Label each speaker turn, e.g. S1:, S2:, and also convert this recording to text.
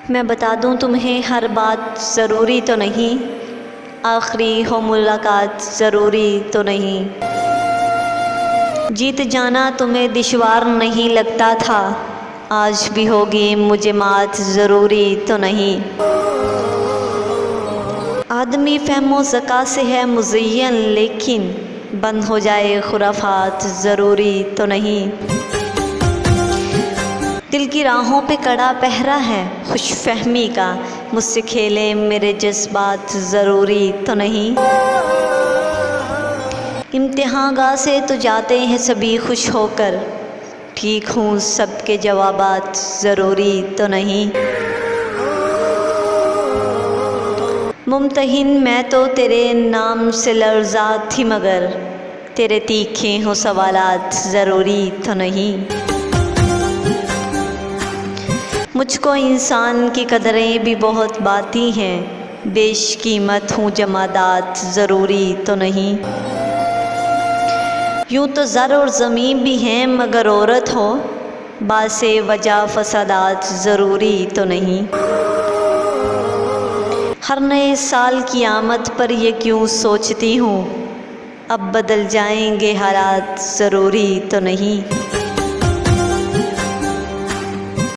S1: मैं बता दूं तुम्हें हर बात ज़रूरी तो नहीं, आखिरी हो मुलाकात ज़रूरी तो नहीं। जीत जाना तुम्हें दुश्वार नहीं लगता था, आज भी होगी मुझे मात ज़रूरी तो नहीं। आदमी फ़हमो ज़का से है मुज़य्यन, लेकिन बंद हो जाए खुराफात ज़रूरी तो नहीं। दिल की राहों पे कड़ा पहरा है खुशफहमी का, मुझसे खेले मेरे जज्बात ज़रूरी तो नहीं। इम्तिहान गाह से तो जाते हैं सभी खुश होकर, ठीक हूँ सबके जवाबात ज़रूरी तो नहीं। मुमतहिन मैं तो तेरे नाम से लर्ज़ा थी, मगर तेरे तीखे हो सवालात ज़रूरी तो नहीं। मुझको इंसान की कदरें भी बहुत बाती हैं, बेशकीमत हूँ जमादात ज़रूरी तो नहीं। यूँ तो ज़र और ज़मीन भी हैं, मगर औरत हो बासे वजह फसादात ज़रूरी तो नहीं। हर नए साल की आमद पर ये क्यों सोचती हूँ, अब बदल जाएंगे हालात ज़रूरी तो नहीं।